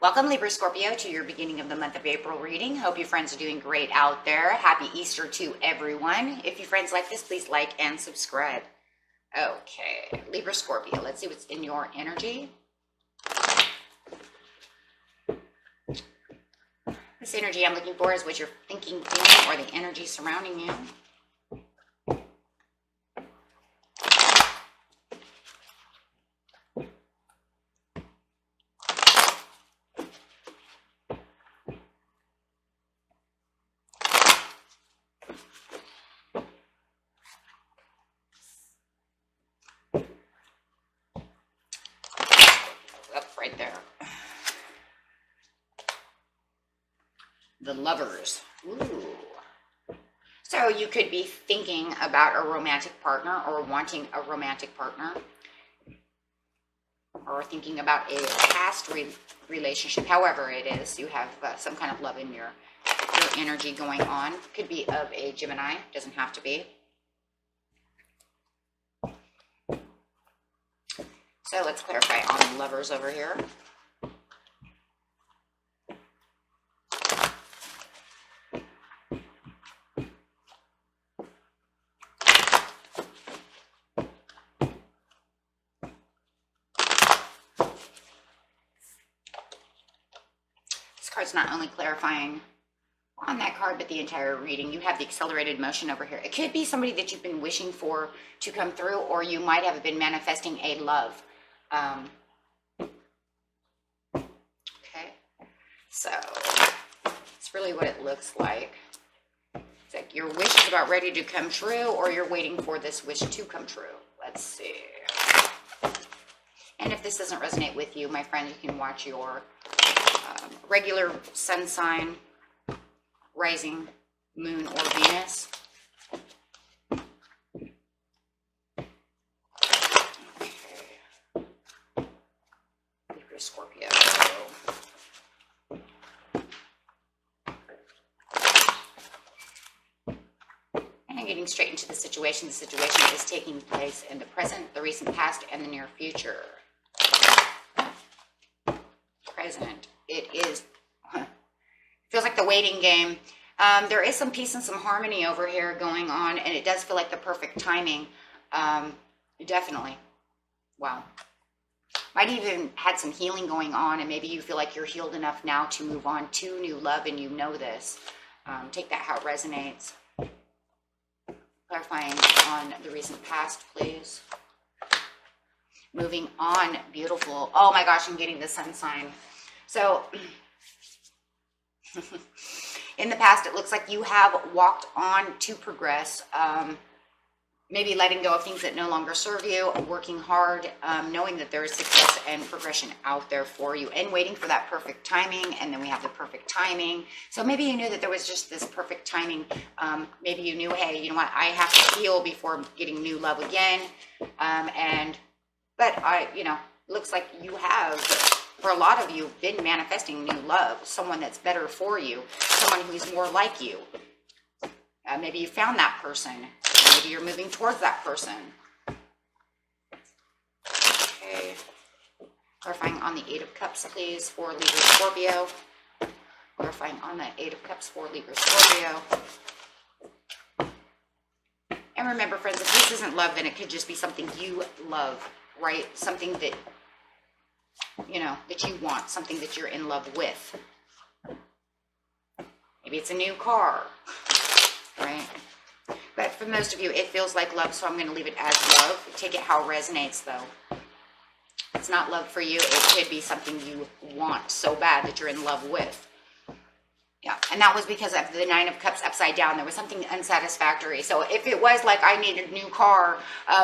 Welcome, Libra Scorpio, to your beginning of the month of April reading. Hope your friends are doing great out there. Happy Easter to everyone. If your friends like this, please like and subscribe. Okay, Libra Scorpio, let's see what's in your energy. This energy I'm looking for is what you're thinking, feeling, or the energy surrounding you. Right there. The Lovers. Ooh. So you could be thinking about a romantic partner or wanting a romantic partner, or thinking about a past relationship. However it is, you have some kind of love in your energy going on. Could be of a Gemini, doesn't have to be. So let's clarify on the Lovers over here. This card's not only clarifying on that card, but the entire reading. You have the accelerated motion over here. It could be somebody that you've been wishing for to come through, or you might have been manifesting a love. Okay, so it's really what it looks like. It's like your wish is about ready to come true, or you're waiting for this wish to come true. Let's see. And if this doesn't resonate with you, my friend, you can watch your regular sun sign, rising, moon, or Venus. Scorpio. And getting straight into the situation. The situation is taking place in the present, the recent past, and the near future. Present. It is, feels like the waiting game. There is some peace and some harmony over here going on, and it does feel like the perfect timing. Definitely. Wow. Might even had some healing going on, and maybe you feel like you're healed enough now to move on to new love, and you know this. Take that how it resonates. Clarifying on the recent past, please. Moving on, beautiful. Oh my gosh, I'm getting the sun sign. So, in the past, it looks like you have walked on to progress. Maybe letting go of things that no longer serve you, working hard, knowing that there is success and progression out there for you, and waiting for that perfect timing. And then we have the perfect timing. So maybe you knew that there was just this perfect timing. Maybe you knew, hey, you know what, I have to heal before getting new love again. But looks like you have, for a lot of you, been manifesting new love, someone that's better for you, someone who's more like you. Maybe you found that person. Maybe you're moving towards that person. Okay. Clarifying on the Eight of Cups, please, for Libra Scorpio. Clarifying on the Eight of Cups for Libra Scorpio. And remember, friends, if this isn't love, then it could just be something you love, right? Something that, that you want, something that you're in love with. Maybe it's a new car, right? But for most of you, it feels like love, so I'm going to leave it as love. Take it how it resonates, though. It's not love for you. It could be something you want so bad that you're in love with. Yeah, and that was because of the Nine of Cups upside down. There was something unsatisfactory. So if it was like I need a new car,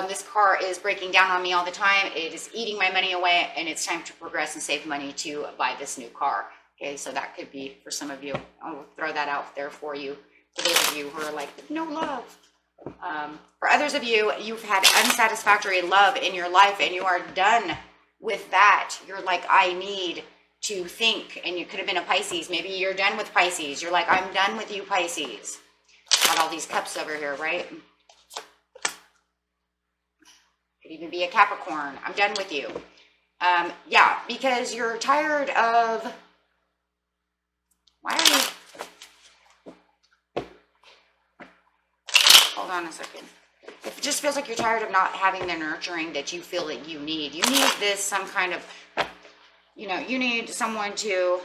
this car is breaking down on me all the time. It is eating my money away, and it's time to progress and save money to buy this new car. Okay, so that could be for some of you. I'll throw that out there for you. For those of you who are like, no love. For others of you, you've had unsatisfactory love in your life, and you are done with that. You're like, I need to think, and you could have been a Pisces. Maybe you're done with Pisces. You're like, I'm done with you, Pisces. Got all these cups over here, right? Could even be a Capricorn. I'm done with you. Yeah, because you're tired of hold on a second. It just feels like you're tired of not having the nurturing that you feel that you need. You need this, some kind of, you know, you need someone to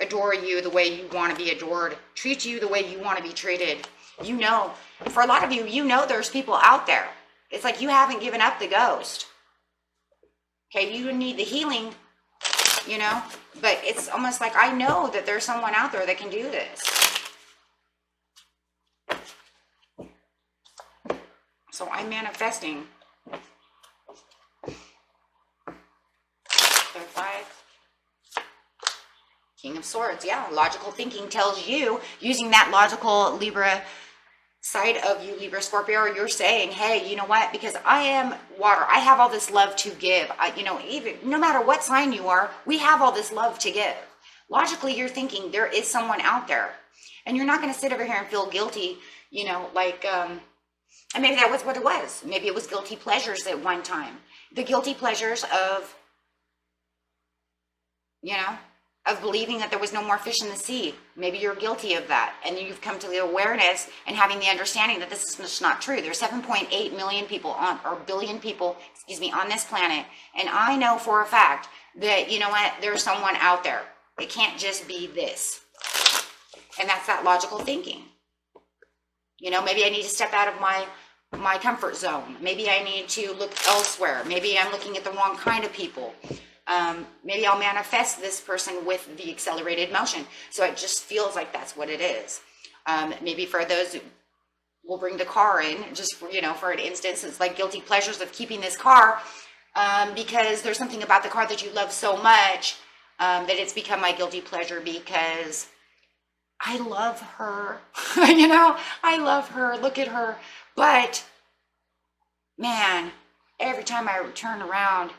adore you the way you want to be adored, treat you the way you want to be treated. You know, for a lot of you, you know there's people out there. It's like you haven't given up the ghost. Okay, you need the healing, you know, but it's almost like I know that there's someone out there that can do this. So I'm manifesting. Third five. King of Swords, yeah. Logical thinking tells you, using that logical Libra side of you, Libra Scorpio, you're saying, hey, you know what? Because I am water. I have all this love to give. You know, even no matter what sign you are, we have all this love to give. Logically, you're thinking there is someone out there. And you're not going to sit over here and feel guilty, you know, like, and maybe that was what it was. Maybe it was guilty pleasures at one time. The guilty pleasures of, you know, of believing that there was no more fish in the sea. Maybe you're guilty of that. And you've come to the awareness and having the understanding that this is just not true. There's 7.8 million people on, or billion people, excuse me, on this planet. And I know for a fact that, you know what, there's someone out there. It can't just be this. And that's that logical thinking. You know, maybe I need to step out of my comfort zone. Maybe I need to look elsewhere. Maybe I'm looking at the wrong kind of people. Maybe I'll manifest this person with the accelerated motion. So it just feels like that's what it is. Maybe for those who will bring the car in, just for, you know, for an instance, it's like guilty pleasures of keeping this car because there's something about the car that you love so much that it's become my guilty pleasure because I love her. You know, I love her. Look at her. But man, every time I turn around,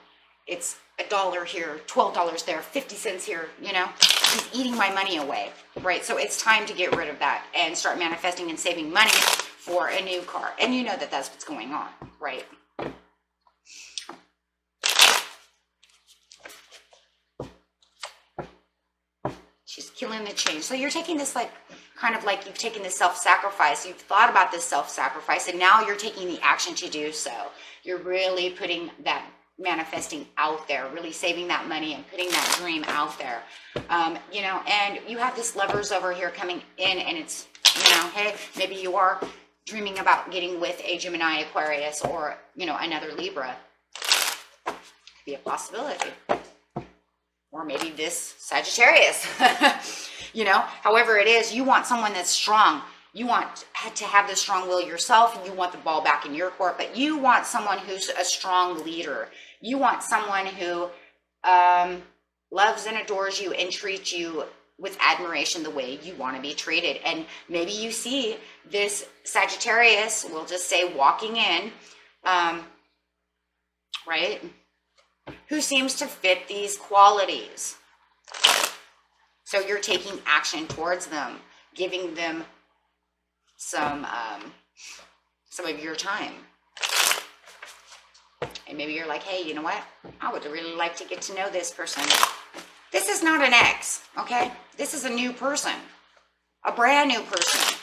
it's $1 here, $12 there, 50 cents here, you know, he's eating my money away, right? So it's time to get rid of that and start manifesting and saving money for a new car. And you know that that's what's going on, right? She's killing the change. So you're taking this like, kind of like you've taken this self-sacrifice. You've thought about this self-sacrifice and now you're taking the action to do so. You're really putting that manifesting out there, really saving that money and putting that dream out there. You know, and you have this Lovers over here coming in and it's, you know, hey, maybe you are dreaming about getting with a Gemini, Aquarius, or, you know, another Libra. Could be a possibility. Or maybe this Sagittarius. You know, however it is, you want someone that's strong. You want to have the strong will yourself, and you want the ball back in your court, but you want someone who's a strong leader. You want someone who loves and adores you and treats you with admiration the way you want to be treated. And maybe you see this Sagittarius, we'll just say walking in, right, who seems to fit these qualities. So you're taking action towards them, giving them some of your time. And maybe you're like, hey, you know what? I would really like to get to know this person. This is not an ex, okay? This is a new person, a brand new person.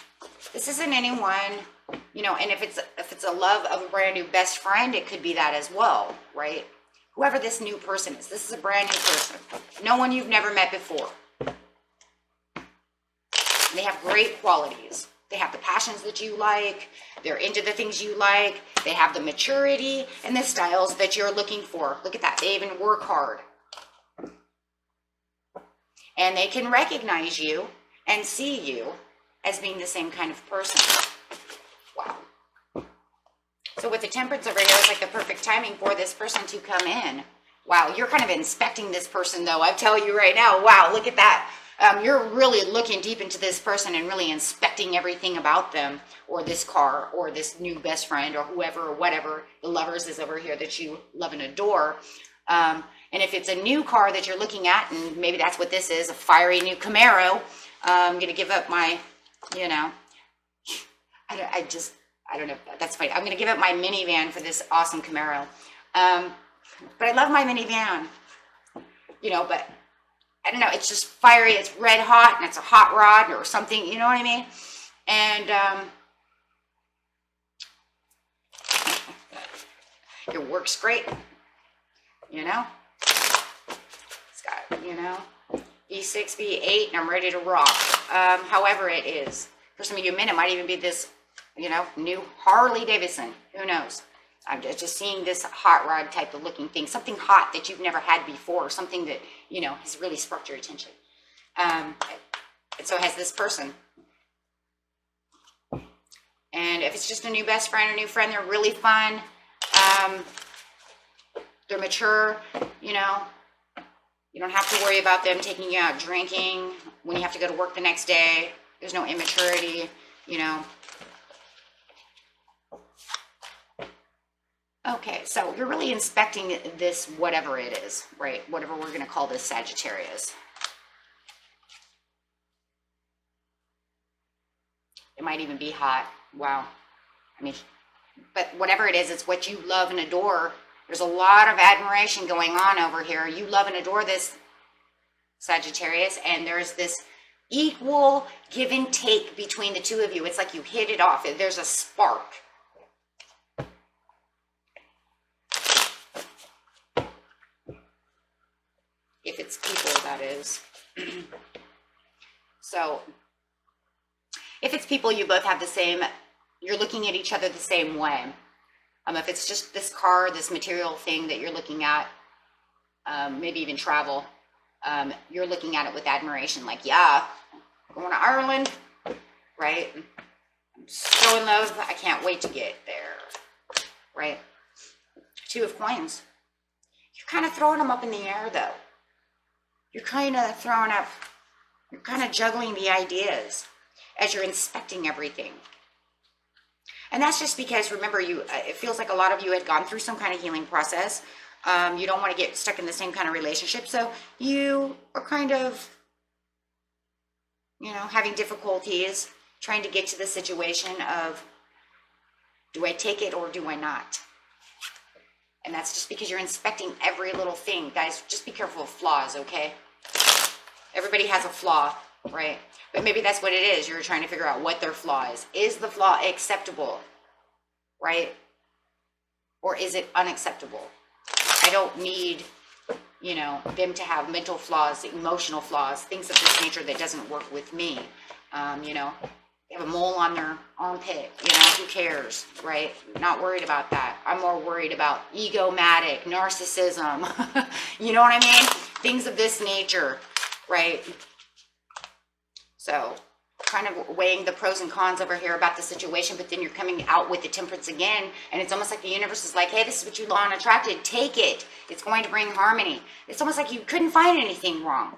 This isn't anyone, you know, and if it's a love of a brand new best friend, it could be that as well, right? Whoever this new person is, this is a brand new person. No one you've never met before. They have great qualities. They have the passions that you like. They're into the things you like. They have the maturity and the styles that you're looking for. Look at that. They even work hard. And they can recognize you and see you as being the same kind of person. Wow. So with the Temperance over here, it's like the perfect timing for this person to come in. Wow, you're kind of inspecting this person though. I tell you right now, wow, look at that. You're really looking deep into this person and really inspecting everything about them, or this car, or this new best friend, or whoever, or whatever the Lovers is over here that you love and adore. And if it's a new car that you're looking at, and maybe that's what this is, a fiery new Camaro, I'm going to give up my, you know, I don't know, that's fine. I'm going to give up my minivan for this awesome Camaro. But I love my minivan, you know, but I don't know, it's just fiery, it's red hot, and it's a hot rod or something, you know what I mean? And It works great, you know. It's got, you know, B6, B8, and I'm ready to rock. However it is. For some of you men, it might even be this, you know, new Harley Davidson. Who knows? I'm just seeing this hot rod type of looking thing. Something hot that you've never had before. Something that, you know, has really sparked your attention. And so has this person. And if it's just a new best friend or new friend, they're really fun. They're mature, you know. You don't have to worry about them taking you out drinking when you have to go to work the next day. There's no immaturity, you know. Okay, so you're really inspecting this, whatever it is, right? Whatever we're going to call this Sagittarius. It might even be hot. Wow. I mean, but whatever it is, it's what you love and adore. There's a lot of admiration going on over here. You love and adore this Sagittarius, and there's this equal give and take between the two of you. It's like you hit it off. There's a spark. If it's people, that is. So, if it's people, you both have the same, you're looking at each other the same way. If it's just this car, this material thing that you're looking at, maybe even travel, you're looking at it with admiration. Like, yeah, going to Ireland, right? I'm so in love. I can't wait to get there, right? Two of Coins. You're kind of throwing them up in the air, though. You're kind of throwing up, you're kind of juggling the ideas as you're inspecting everything. And that's just because, remember, it feels like a lot of you had gone through some kind of healing process. You don't want to get stuck in the same kind of relationship. So you are kind of, you know, having difficulties trying to get to the situation of, do I take it or do I not? And that's just because you're inspecting every little thing. Guys, just be careful of flaws, okay? Everybody has a flaw, right? But maybe that's what it is. You're trying to figure out what their flaw is. Is the flaw acceptable, right? Or is it unacceptable? I don't need, you know, them to have mental flaws, emotional flaws, things of this nature that doesn't work with me. You know, they have a mole on their armpit, you know, who cares, right? Not worried about that. I'm more worried about egomatic, narcissism, you know what I mean? Things of this nature, right? So kind of weighing the pros and cons over here about the situation, but then you're coming out with the Temperance again, and it's almost like the universe is like, hey, this is what you law and attracted, take it. It's going to bring harmony. It's almost like you couldn't find anything wrong.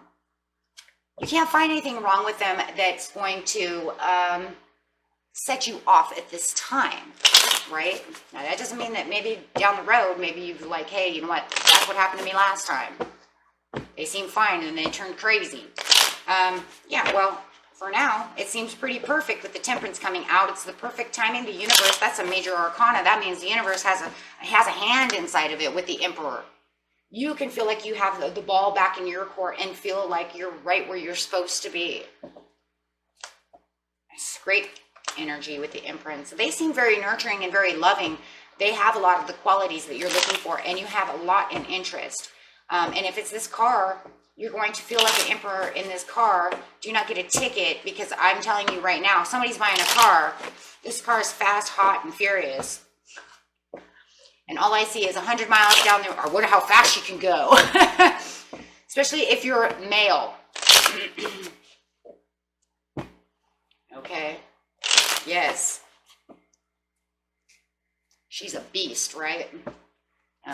You can't find anything wrong with them that's going to set you off at this time, right? Now, that doesn't mean that maybe down the road, maybe you're like, hey, you know what? That's what happened to me last time. They seemed fine, and they turned crazy. Yeah, well, for now, it seems pretty perfect with the Temperance coming out. It's the perfect timing. The universe, that's a major arcana. That means the universe has a hand inside of it with the Emperor. You can feel like you have the ball back in your court and feel like you're right where you're supposed to be. It's great energy with the Empress. They seem very nurturing and very loving. They have a lot of the qualities that you're looking for, and you have a lot in interest. And if it's this car, you're going to feel like the Emperor in this car. Do not get a ticket, because I'm telling you right now, if somebody's buying a car, this car is fast, hot, and furious. And all I see is 100 miles down there. I wonder how fast you can go. Especially if you're male. Okay. Yes. She's a beast, right?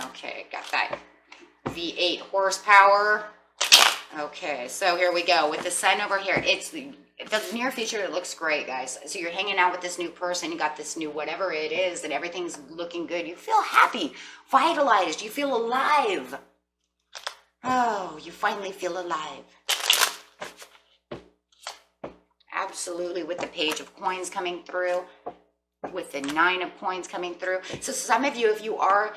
Okay, got that V8 horsepower. Okay, so here we go with the sun over here. It's the near future. It looks great, guys. So you're hanging out with this new person. You got this new whatever it is, and everything's looking good. You feel happy, vitalized. You feel alive. Oh, you finally feel alive. Absolutely, with the Page of Coins coming through, with the 9 of Coins coming through. So some of you, if you are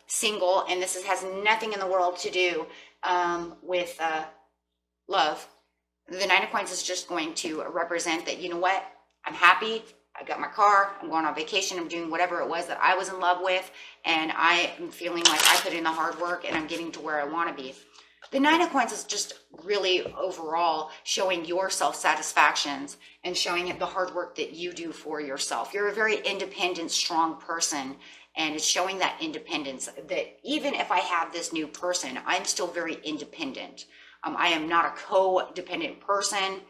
single, and this has nothing in the world to do with love, the 9 of Coins is just going to represent that, you know what, I'm happy, I got my car, I'm going on vacation, I'm doing whatever it was that I was in love with, and I am feeling like I put in the hard work and I'm getting to where I want to be. The Nine of Coins is just really overall showing your self-satisfactions and showing the hard work that you do for yourself. You're a very independent, strong person, and it's showing that independence, that even if I have this new person, I'm still very independent. I am not a codependent person.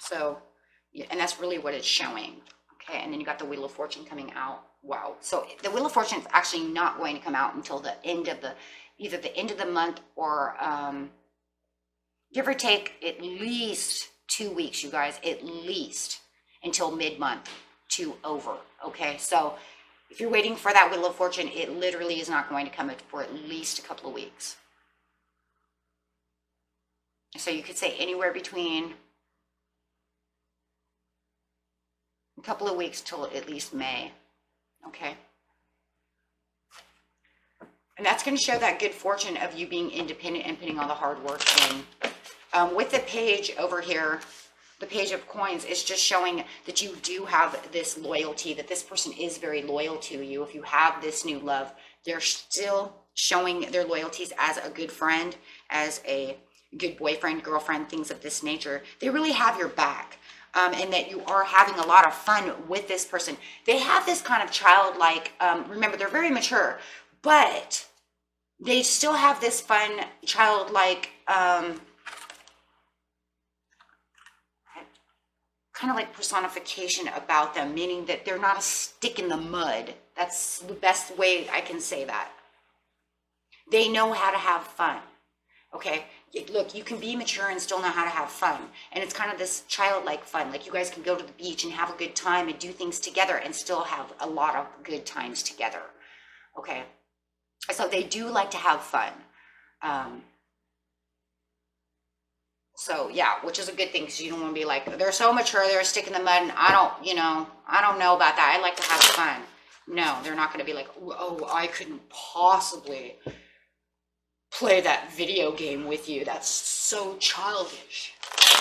So, yeah, and that's really what it's showing. Okay, and then you got the Wheel of Fortune coming out. Wow. So the Wheel of Fortune is actually not going to come out until the end of either the end of the month or give or take at least 2 weeks, you guys, at least until mid-month to over. Okay, so if you're waiting for that Wheel of Fortune, it literally is not going to come for at least a couple of weeks. So you could say anywhere between a couple of weeks till at least May. Okay. And that's going to show that good fortune of you being independent and putting all the hard work in. With the page over here, the Page of Coins, is just showing that you do have this loyalty, that this person is very loyal to you. If you have this new love, they're still showing their loyalties as a good friend, as a good boyfriend, girlfriend, things of this nature. They really have your back. And that you are having a lot of fun with this person. They have this kind of childlike, remember, they're very mature, but they still have this fun, childlike, kind of like personification about them, meaning that they're not a stick in the mud. That's the best way I can say that. They know how to have fun. Okay, look, you can be mature and still know how to have fun. And it's kind of this childlike fun. Like you guys can go to the beach and have a good time and do things together and still have a lot of good times together. Okay, so they do like to have fun. So yeah, which is a good thing, because you don't want to be like, they're so mature, they're a stick in the mud, and I don't know about that. I like to have fun. No, they're not going to be like, oh, I couldn't possibly play that video game with you. That's so childish.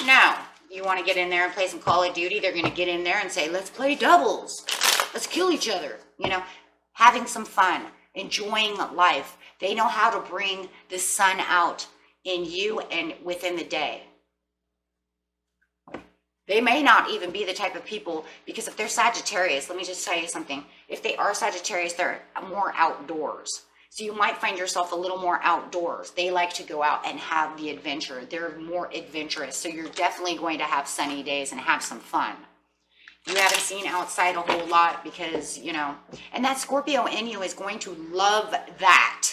No, you want to get in there and play some Call of Duty, they're going to get in there and say, let's play doubles. Let's kill each other. You know, having some fun, enjoying life. They know how to bring the sun out in you and within the day. They may not even be the type of people, because if they're Sagittarius, let me just tell you something. If they are Sagittarius, they're more outdoors. So you might find yourself a little more outdoors. They like to go out and have the adventure. They're more adventurous. So you're definitely going to have sunny days and have some fun. You haven't seen outside a whole lot because, you know, and that Scorpio in you is going to love that,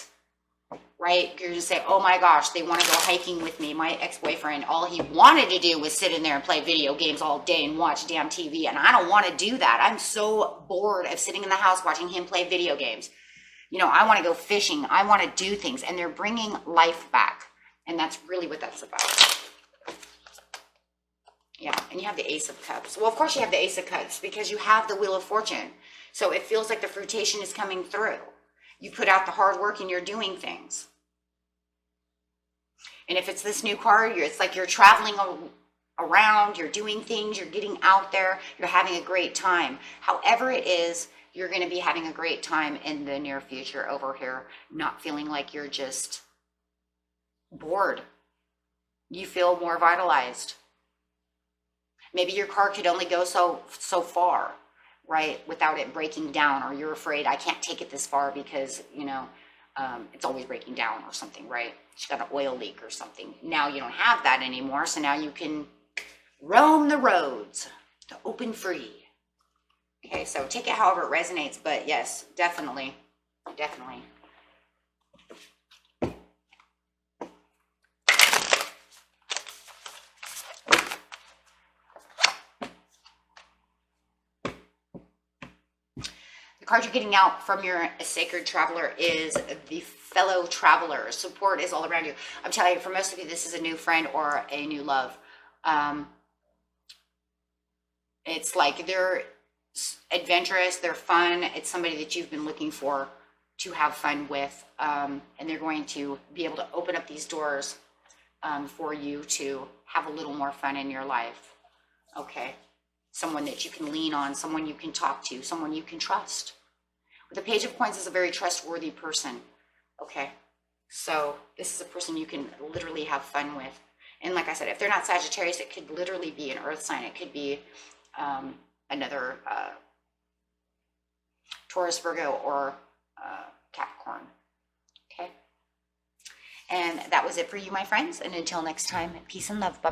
right? You're going to say, oh my gosh, they want to go hiking with me. My ex-boyfriend, all he wanted to do was sit in there and play video games all day and watch damn TV. And I don't want to do that. I'm so bored of sitting in the house watching him play video games. You know, I want to go fishing. I want to do things. And they're bringing life back. And that's really what that's about. Yeah, and you have the Ace of Cups. Well, of course you have the Ace of Cups because you have the Wheel of Fortune. So it feels like the fruitation is coming through. You put out the hard work and you're doing things. And if it's this new card, it's like you're traveling around, you're doing things, you're getting out there, you're having a great time. However it is, you're going to be having a great time in the near future over here, not feeling like you're just bored. You feel more vitalized. Maybe your car could only go so far, right, without it breaking down, or you're afraid I can't take it this far because, you know, it's always breaking down or something, right? She's got an oil leak or something. Now you don't have that anymore, so now you can roam the roads to open free. Okay, so take it however it resonates, but yes, definitely, definitely. The card you're getting out from your sacred traveler is the fellow traveler. Support is all around you. I'm telling you, for most of you, this is a new friend or a new love. It's like they're adventurous, they're fun. It's somebody that you've been looking for to have fun with. And they're going to be able to open up these doors for you to have a little more fun in your life. Okay. someone that you can lean on, someone you can talk to, someone you can trust. The Page of Coins is a very trustworthy person. Okay, so this is a person you can literally have fun with. And like I said, if they're not Sagittarius, it could literally be an earth sign. It could be another Taurus, Virgo, or Capricorn. Okay, and that was it for you, my friends. And until next time, peace and love. Bye.